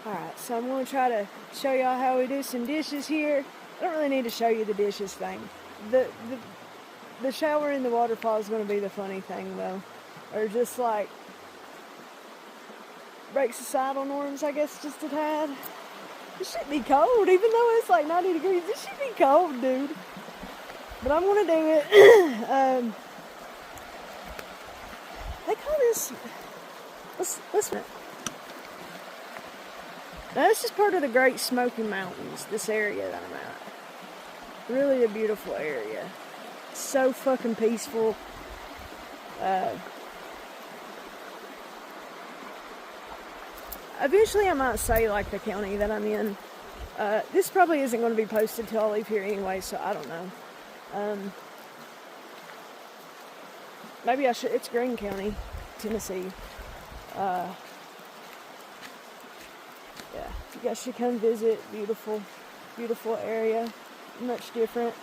Alright, so I'm going to try to show y'all how we do some dishes here. I don't really need to show you the dishes thing. The shower in the waterfall is going to be the funny thing, though. Or just like break societal norms, I guess, just a tad. It should be cold, even though it's like 90 degrees. It should be cold, dude. But I'm going to do it. They call this... Listen. Now, this is part of the Great Smoky Mountains, this area that I'm at. Really a beautiful area. So fucking peaceful. Eventually I might say like the county that I'm in. This probably isn't going to be posted till I leave here anyway, so I don't know. Maybe I should. It's Greene County, Tennessee. Yeah, you guys should come visit. Beautiful, beautiful area. Much different.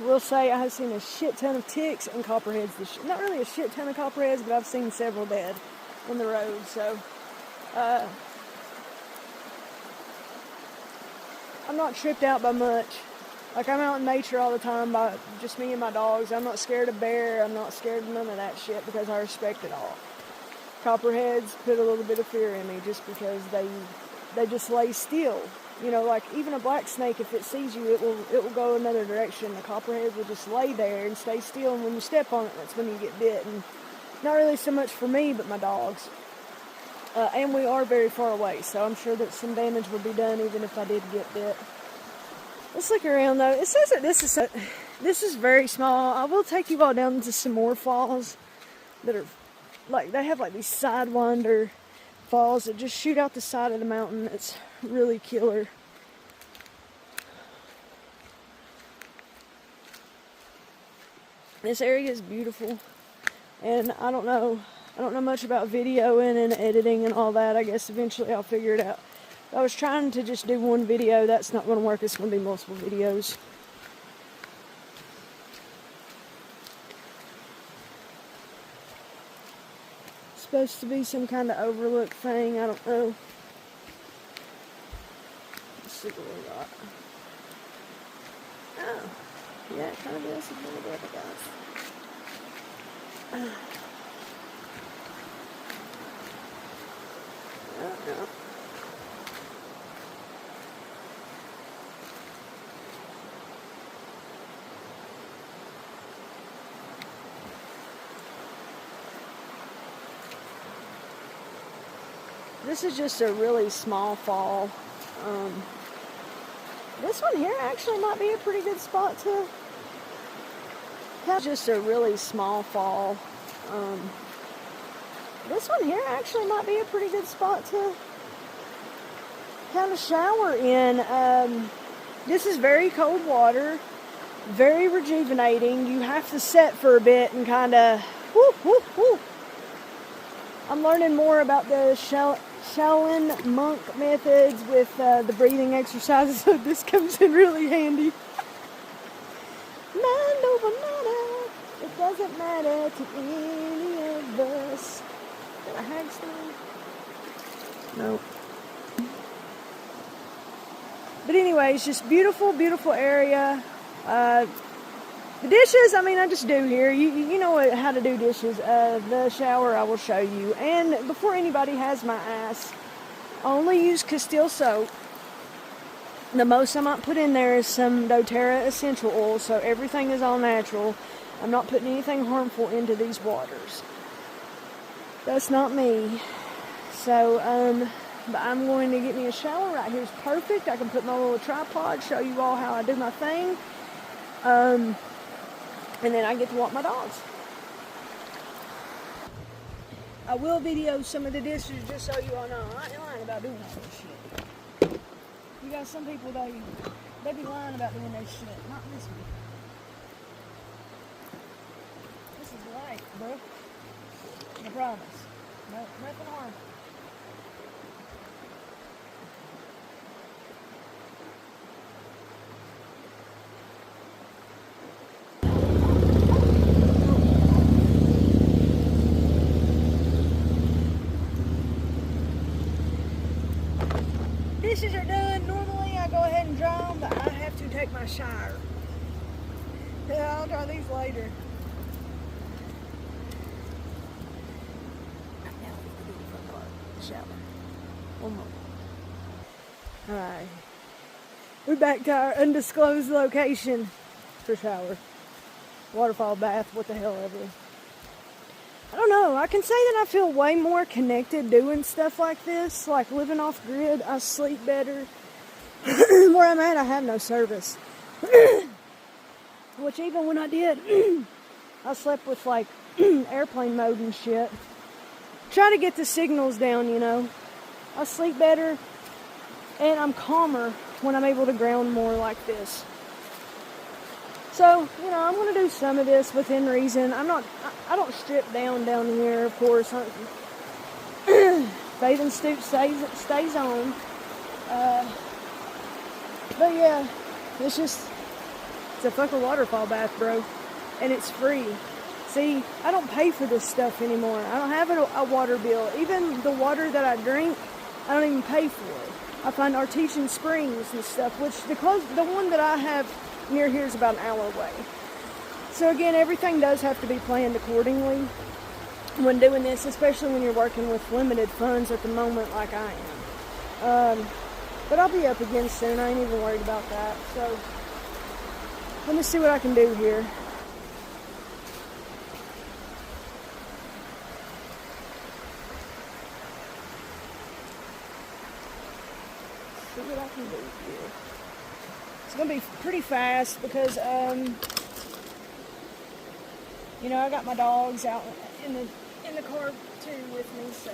Will say I have seen a shit ton of ticks and copperheads. Not really a shit ton of copperheads, but I've seen several dead on the road. So, I'm not tripped out by much. Like, I'm out in nature all the time by just me and my dogs. I'm not scared of bear. I'm not scared of none of that shit because I respect it all. Copperheads put a little bit of fear in me just because they just lay still. You know, like even a black snake, if it sees you, it will go another direction. The copperhead will just lay there and stay still, and when you step on it, that's when you get bit. And not really so much for me, but my dogs. And we are very far away, so I'm sure that some damage would be done even if I did get bit. Let's look around though. It says that this is very small. I will take you all down to some more falls that are like, they have like these sidewinder falls that just shoot out the side of the mountain. It's really killer. This area is beautiful, and I don't know much about videoing and editing and all that. I guess eventually I'll figure it out. I was trying to just do one video. That's not going to work. It's going to be multiple videos. Supposed to be some kind of overlook thing. I don't know. Let's see what we got. Oh, yeah, it kind of is a little bit, I guess. Oh, no. This is just a really small fall. This one here actually might be a pretty good spot to have just a really small fall. This one here actually might be a pretty good spot to have a shower in. This is very cold water, very rejuvenating. You have to set for a bit and kind of I'm learning more about the Shaolin monk methods with the breathing exercises, so this comes in really handy. Mind over matter, it doesn't matter to any of us. Got a hagstone? Nope. But anyways, just beautiful, beautiful area. The dishes, I mean, I just do here. You know how to do dishes. The shower, I will show you. And before anybody has my ass, I only use Castile soap. The most I might put in there is some doTERRA essential oil, so everything is all natural. I'm not putting anything harmful into these waters. That's not me. So, but I'm going to get me a shower. Right here's perfect. I can put my little tripod, show you all how I do my thing. And then I get to walk my dogs. I will video some of the dishes just so you all know. I ain't lying about doing all this shit. You got some people, they be lying about doing their shit. Not this one. This is life, bro. I promise. No, nothing harmful. Dishes are done. Normally I go ahead and dry them, but I have to take my shower. Yeah, I'll dry these later. Shower. One more. Alright. We're back to our undisclosed location for shower. Waterfall, bath, what the hell ever. I don't know. I can say that I feel way more connected doing stuff like this. Like living off grid, I sleep better. Where I'm at, I have no service. Which even when I did, I slept with like airplane mode and shit. Try to get the signals down, you know. I sleep better and I'm calmer when I'm able to ground more like this. So, you know, I'm going to do some of this within reason. I don't strip down here, of course. Bathing suit stays on. But yeah, it's a fucking waterfall bath, bro. And it's free. See, I don't pay for this stuff anymore. I don't have a water bill. Even the water that I drink, I don't even pay for it. I find artesian springs and stuff, which the one that I have near here is about an hour away. So again, everything does have to be planned accordingly when doing this, especially when you're working with limited funds at the moment like I am. But I'll be up again soon. I ain't even worried about that. So let me see what I can do here. See what I can do here. It's gonna be pretty fast because you know, I got my dogs out in the car too with me, so.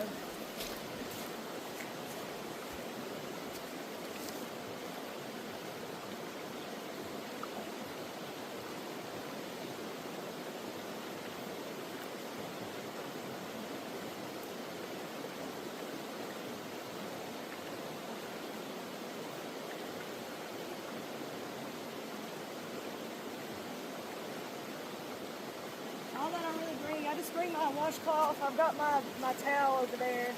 All that I really bring, I just bring my washcloth. I've got my towel over there.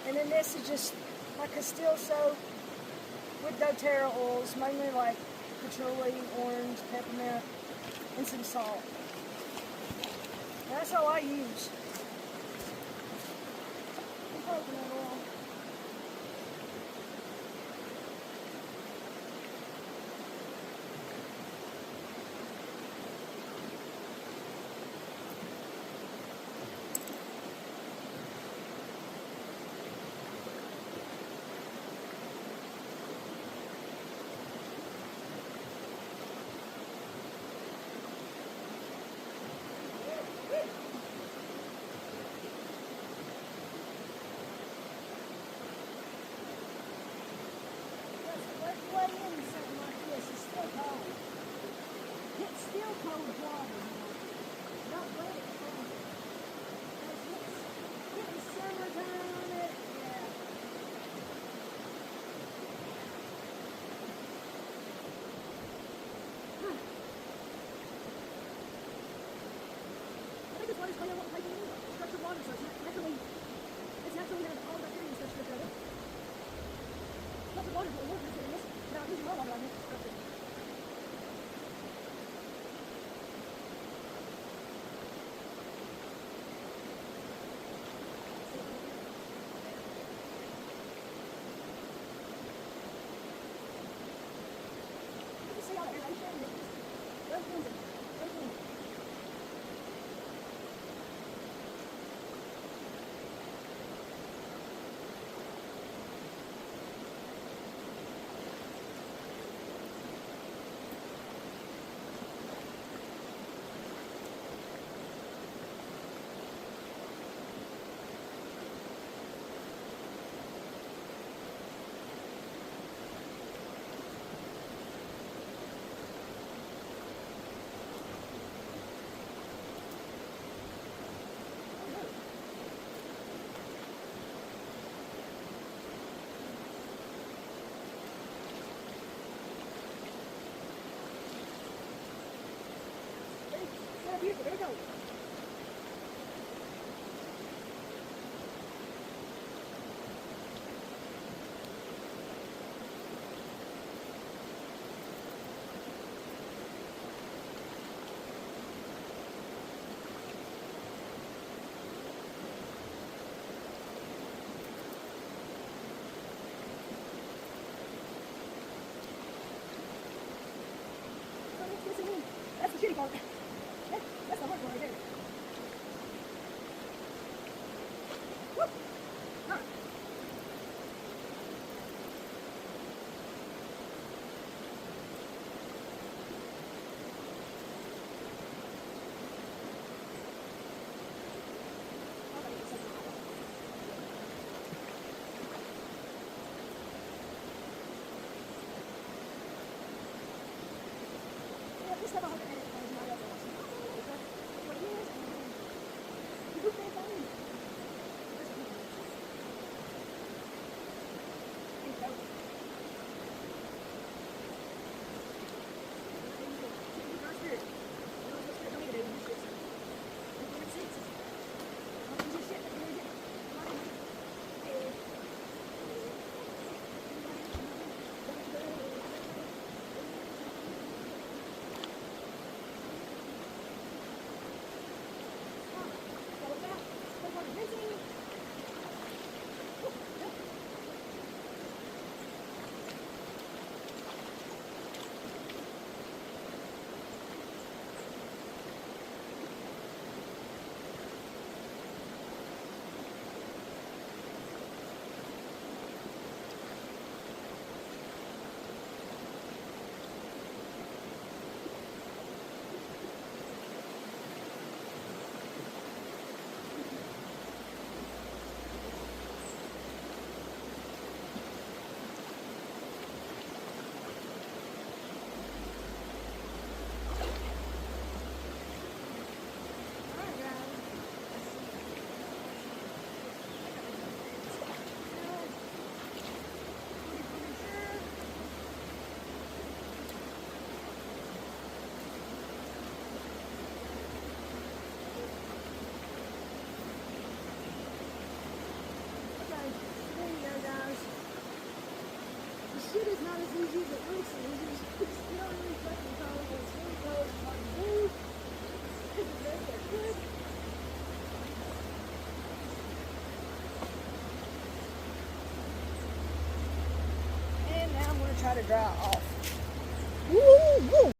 And then this is just my Castile soap with doTERRA oils, mainly like patchouli, orange, peppermint, and some salt. And that's all I use. And coconut oil. Beautiful, there we go. Honestly, it's not really fucking cold, but it's really cold and hard to move. It's the best I could. And now I'm going to try to dry off.